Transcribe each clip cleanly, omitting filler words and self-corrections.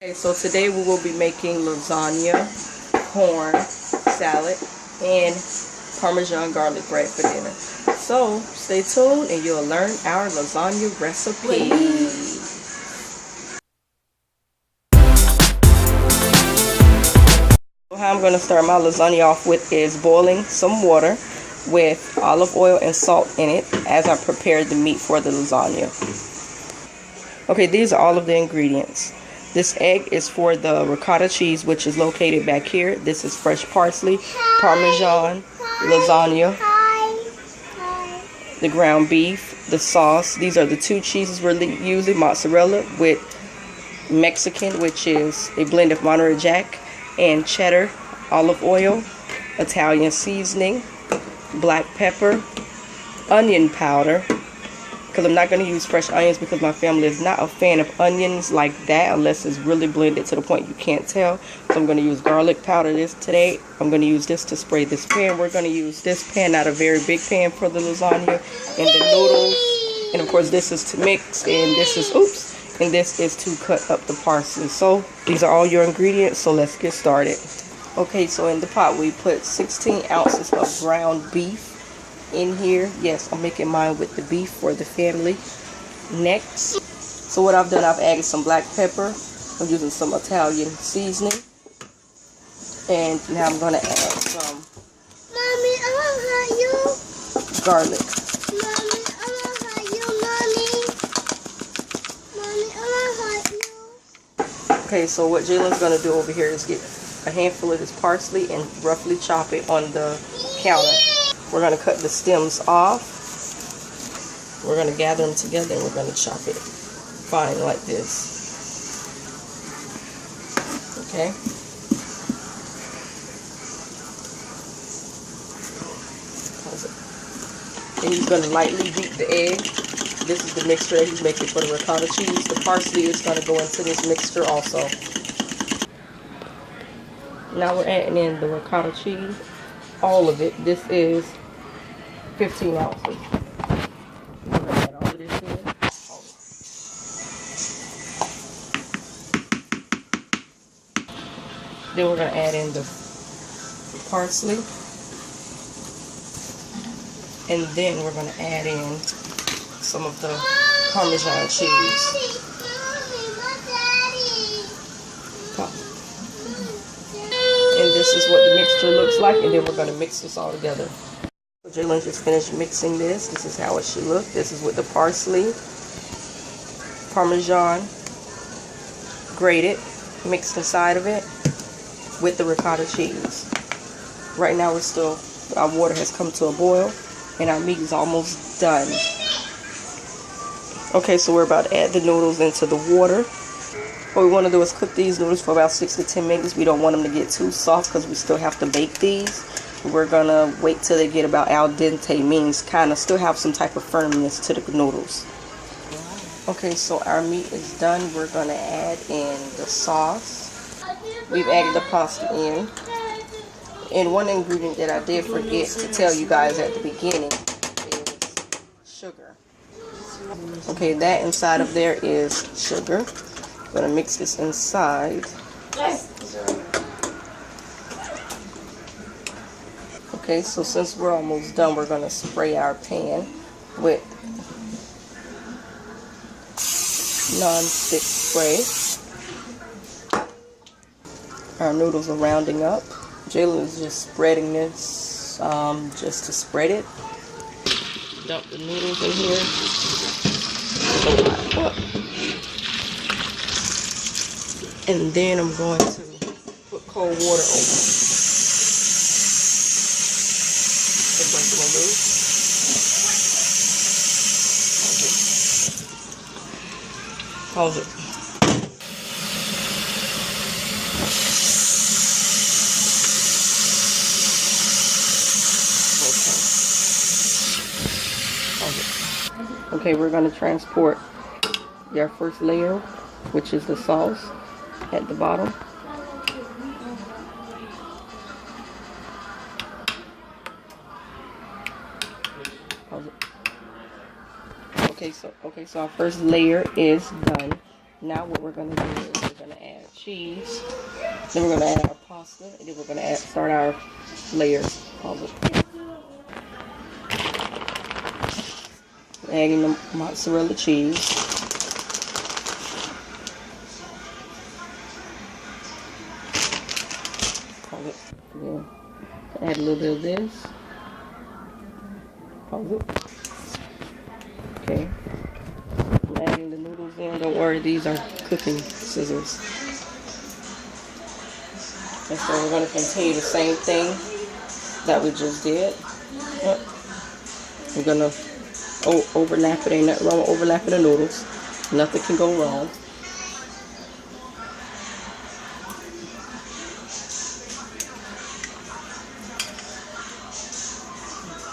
Okay, so today we will be making lasagna, corn, salad, and Parmesan garlic bread for dinner. So stay tuned and you'll learn our lasagna recipe. How I'm going to start my lasagna off with is boiling some water with olive oil and salt in it as I prepare the meat for the lasagna. Okay, these are all of the ingredients. This egg is for the ricotta cheese, which is located back here. This is fresh parsley, Parmesan, lasagna, the ground beef, the sauce. These are the two cheeses we're using, mozzarella with Mexican, which is a blend of Monterey Jack, and cheddar, olive oil, Italian seasoning, black pepper, onion powder, because I'm not going to use fresh onions because my family is not a fan of onions like that unless it's really blended to the point you can't tell. So I'm going to use garlic powder today. I'm going to use this to spray this pan. We're going to use this pan, not a very big pan, for the lasagna and the noodles. And of course this is to mix, and this is, and this is to cut up the parsley. So these are all your ingredients, so let's get started. Okay, so in the pot we put 16 ounces of ground beef in here. Yes, I'm making mine with the beef for the family. Next, so what I've done, I've added some black pepper. I'm using some Italian seasoning, and now I'm going to add some Mommy, I want to hug you. Garlic. Mommy, I want to hug you, Mommy. Mommy, I want to hug you. Okay, so what Jaylin's going to do over here is get a handful of this parsley and roughly chop it on the counter. We're going to cut the stems off. We're going to gather them together and we're going to chop it fine like this. Okay. And he's going to lightly beat the egg. This is the mixture that he's making for the ricotta cheese. The parsley is going to go into this mixture also. Now we're adding in the ricotta cheese. All of it. This is 15 ounces. We're going to add all of this in. Then we're going to add in the parsley. And then we're going to add in some of the Parmesan cheese. And this is what the mixture looks like. And then we're going to mix this all together. So Jaylin just finished mixing this. This is how it should look. This is with the parsley, Parmesan grated, mixed inside of it with the ricotta cheese. Right now our water has come to a boil and our meat is almost done. Okay, so we're about to add the noodles into the water. What we want to do is cook these noodles for about 6 to 10 minutes. We don't want them to get too soft because we still have to bake these. We're going to wait till they get about al dente, means kind of still have some type of firmness to the noodles. Okay, so our meat is done. We're going to add in the sauce. We've added the pasta in. And one ingredient that I did forget to tell you guys at the beginning is sugar. Okay, that inside of there is sugar. I'm going to mix this inside. Okay, so since we're almost done, we're going to spray our pan with non-stick spray. Our noodles are rounding up. Jaylin is just spreading this just to spread it. Dump the noodles in here. And then I'm going to put cold water over it. Pause it. Okay, we're going to transport our first layer, which is the sauce at the bottom. Okay, so our first layer is done. Now what we're going to do is we're going to add cheese. Then we're gonna add our pasta, and then we're gonna start our layers of it. Adding the mozzarella cheese. Yeah. Add a little bit of this. Okay. I'm adding the noodles in. Don't worry, these are cooking scissors. And so we're going to continue the same thing that we just did. We're going to overlap it. Ain't nothing wrong with overlapping the noodles. Nothing can go wrong.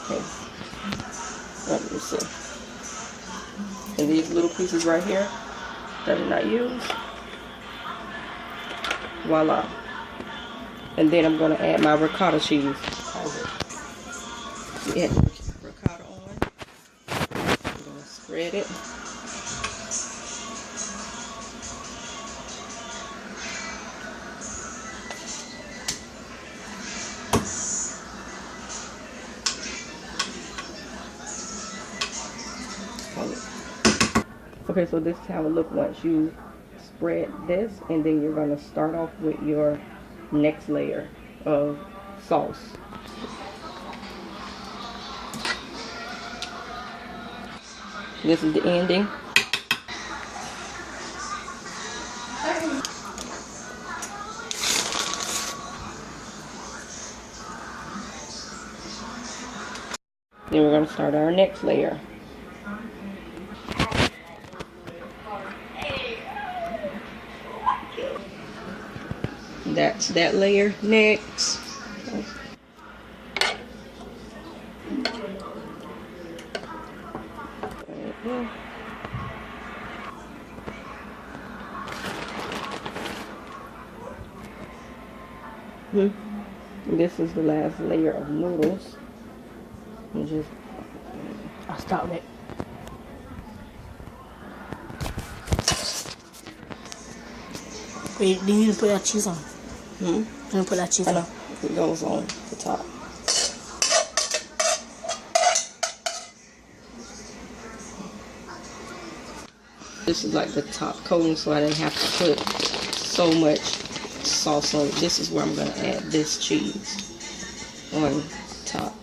Okay. Let me see. And these little pieces right here that I did not use. Voila. And then I'm going to add my ricotta cheese. Add the ricotta on. I'm going to spread it. Okay, so this is how it looks once you spread this, and then you're going to start off with your next layer of sauce. This is the ending. Then we're going to start our next layer. That's that layer. Next. This is the last layer of noodles. And just, I'll stop it. Wait, do you need to put that cheese on? You need to put that cheese on? It goes on the top. This is like the top coating, so I didn't have to put so much sauce on it. This is where I'm going to add this cheese on top.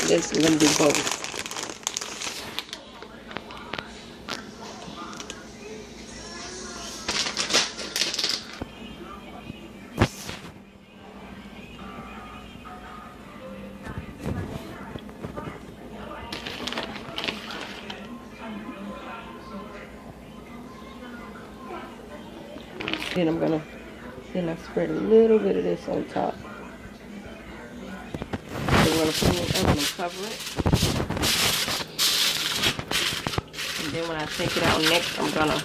This we're going to do both. Then I spread a little bit of this on top. So we're going to put it in the oven and cover it. And then when I take it out next, I'm going to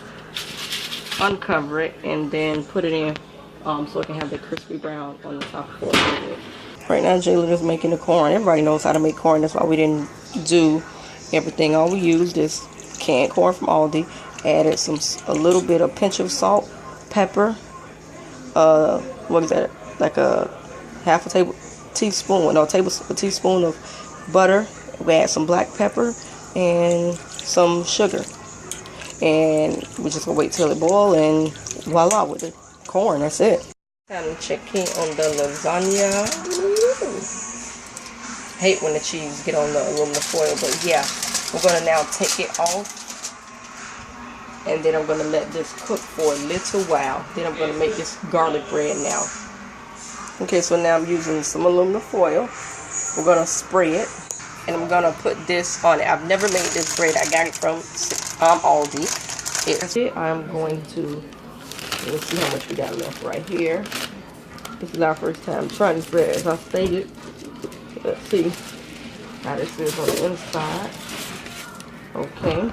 uncover it and then put it in so it can have the crispy brown on the top for a little bit. Right now, JAYLIN is making the corn. Everybody knows how to make corn. That's why we didn't do everything. All we used is canned corn from Aldi. Added a little bit of pinch of salt, pepper. What is that? Like a half a teaspoon of butter. We add some black pepper and some sugar, and we're just gonna wait till it boils, and voila, with the corn. That's it. I'm checking on the lasagna. Hate when the cheese get on the aluminum foil, but yeah, we're gonna now take it off. And then I'm going to let this cook for a little while. Then I'm going to make this garlic bread now. Okay, so now I'm using some aluminum foil. We're going to spray it. And I'm going to put this on it. I've never made this bread. I got it from Aldi. I'm going to, let's see how much we got left right here. This is our first time trying this bread, as I stated. Let's see how this is on the inside. Okay.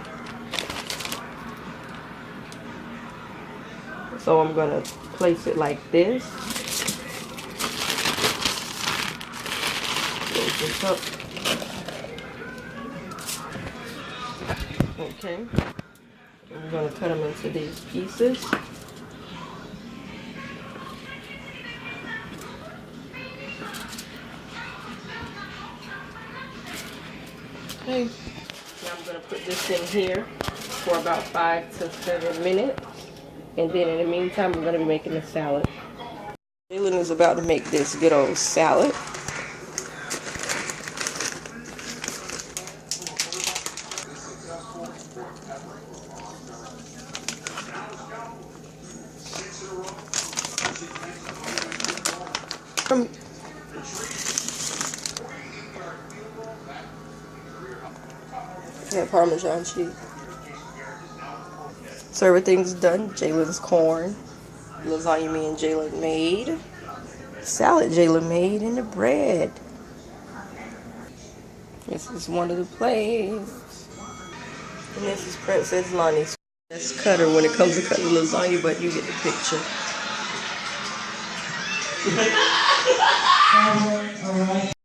So I'm going to place it like this. Close this up. Okay. And we're going to cut them into these pieces. Okay. Now I'm going to put this in here for about 5 to 7 minutes. And then in the meantime, we're going to be making the salad. Jaylin is about to make this good old salad. Yeah, Parmesan cheese. So everything's done. Jaylin's corn. Lasagna me and Jaylin made. Salad Jaylin made, and the bread. This is one of the plates. And this is Princess Lonnie's best cutter when it comes to cutting lasagna, but you get the picture.